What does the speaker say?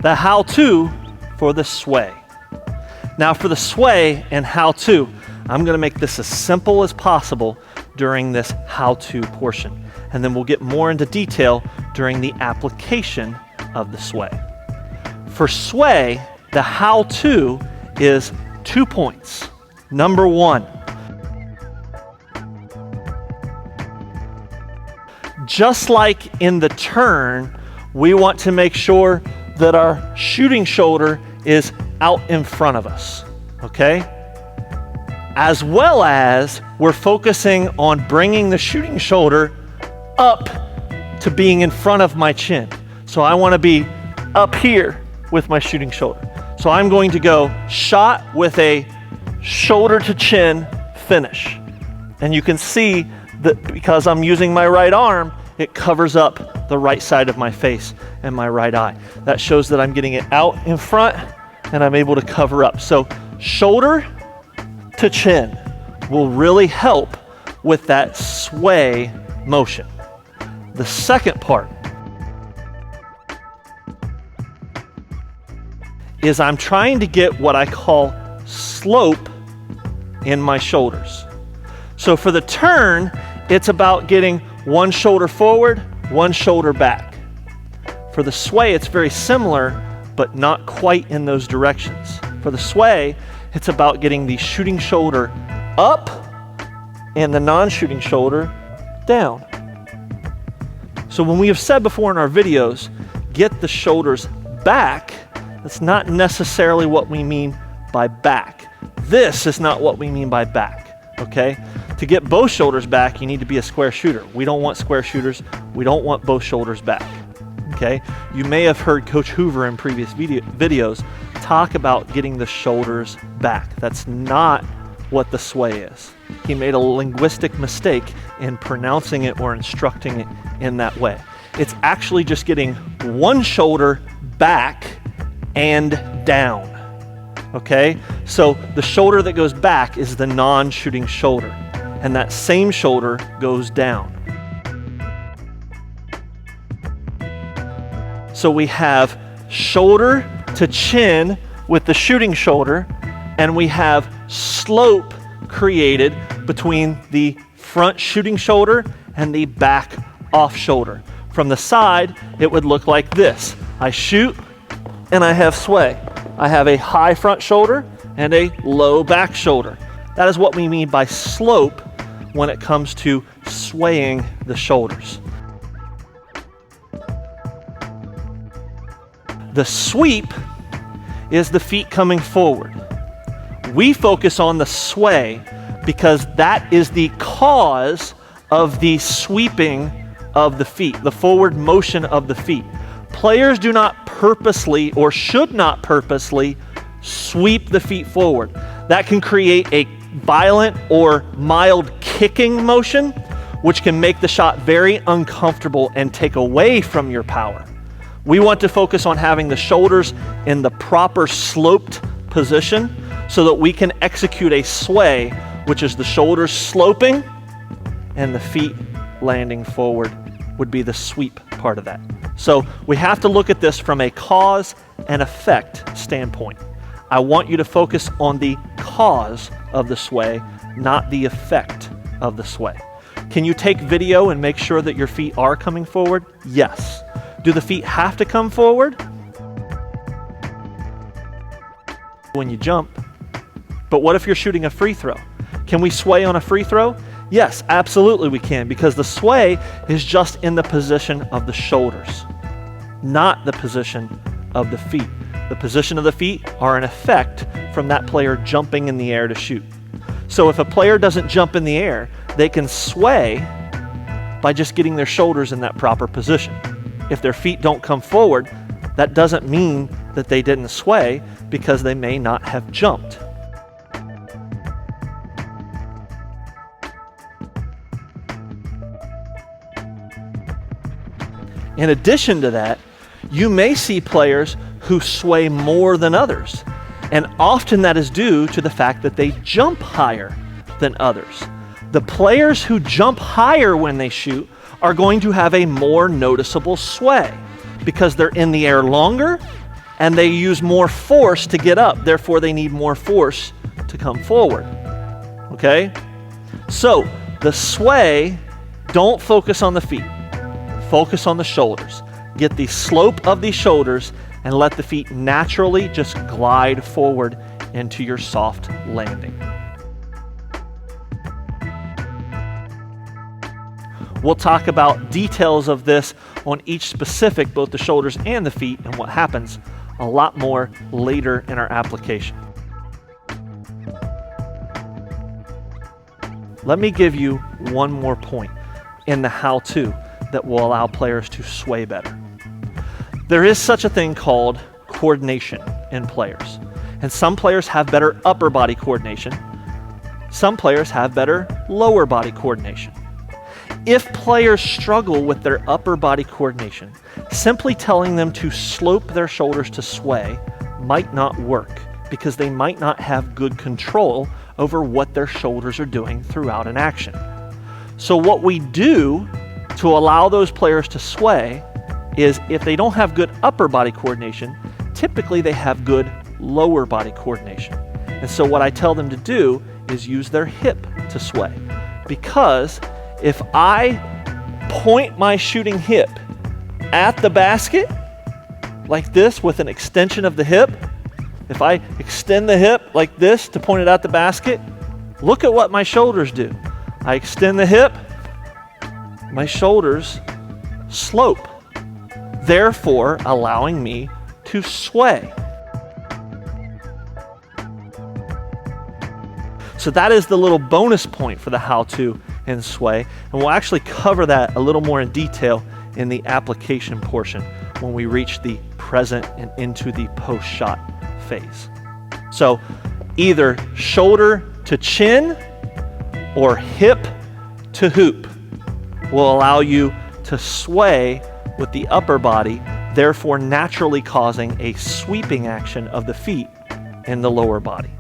the how-to for the sway. Now for the sway and how-to, I'm going to make this as simple as possible during this how-to portion. And then we'll get more into detail during the application of the sway. For sway, the how-to is 2 points. Number 1, just like in the turn, we want to make sure that our shooting shoulder is out in front of us, okay? As well as we're focusing on bringing the shooting shoulder up to being in front of my chin. So I want to be up here with my shooting shoulder. So I'm going to go shot with a shoulder to chin finish. And you can see that because I'm using my right arm, it covers up the right side of my face and my right eye. That shows that I'm getting it out in front and I'm able to cover up. So shoulder to chin will really help with that sway motion. The second part is I'm trying to get what I call slope in my shoulders. So for the turn, it's about getting one shoulder forward, one shoulder back. For the sway, it's very similar, but not quite in those directions. For the sway, it's about getting the shooting shoulder up and the non-shooting shoulder down. So when we have said before in our videos, get the shoulders back, that's not necessarily what we mean by back. This is not what we mean by back, okay? To get both shoulders back, you need to be a square shooter. We don't want square shooters. We don't want both shoulders back, okay? You may have heard Coach Hoover in previous videos talk about getting the shoulders back. That's not what the sway is. He made a linguistic mistake in pronouncing it or instructing it in that way. It's actually just getting one shoulder back and down, okay? So the shoulder that goes back is the non-shooting shoulder, and that same shoulder goes down. So we have shoulder to chin with the shooting shoulder, and we have slope created between the front shooting shoulder and the back off shoulder. From the side, it would look like this. I shoot and I have sway. I have a high front shoulder and a low back shoulder. That is what we mean by slope when it comes to swaying the shoulders. The sweep is the feet coming forward. We focus on the sway because that is the cause of the sweeping of the feet, the forward motion of the feet. Players do not purposely or should not purposely sweep the feet forward. That can create a violent or mild kicking motion, which can make the shot very uncomfortable and take away from your power. We want to focus on having the shoulders in the proper sloped position so that we can execute a sway, which is the shoulders sloping and the feet landing forward would be the sweep part of that. So we have to look at this from a cause and effect standpoint. I want you to focus on the cause of the sway, not the effect of the sway. Can you take video and make sure that your feet are coming forward? Yes. Do the feet have to come forward when you jump? But what if you're shooting a free throw? Can we sway on a free throw? Yes, absolutely we can, because the sway is just in the position of the shoulders, not the position of the feet. The position of the feet are an effect from that player jumping in the air to shoot. So if a player doesn't jump in the air, they can sway by just getting their shoulders in that proper position. If their feet don't come forward, that doesn't mean that they didn't sway, because they may not have jumped. In addition to that, you may see players who sway more than others, and often that is due to the fact that they jump higher than others. The players who jump higher when they shoot are going to have a more noticeable sway because they're in the air longer and they use more force to get up. Therefore, they need more force to come forward. Okay? So, the sway, don't focus on the feet. Focus on the shoulders. Get the slope of the shoulders and let the feet naturally just glide forward into your soft landing. We'll talk about details of this on each specific, both the shoulders and the feet, and what happens a lot more later in our application. Let me give you one more point in the how-to that will allow players to sway better. There is such a thing called coordination in players. And some players have better upper body coordination. Some players have better lower body coordination. If players struggle with their upper body coordination, simply telling them to slope their shoulders to sway might not work because they might not have good control over what their shoulders are doing throughout an action. So what we do to allow those players to sway is if they don't have good upper body coordination, typically they have good lower body coordination. And so what I tell them to do is use their hip to sway. Because if I point my shooting hip at the basket like this with an extension of the hip, if I extend the hip like this to point it at the basket, look at what my shoulders do. I extend the hip, my shoulders slope, therefore allowing me to sway. So that is the little bonus point for the how-to in sway, and we'll actually cover that a little more in detail in the application portion when we reach the present and into the post-shot phase. So either shoulder to chin or hip to hoop will allow you to sway with the upper body, therefore naturally causing a sweeping action of the feet in the lower body.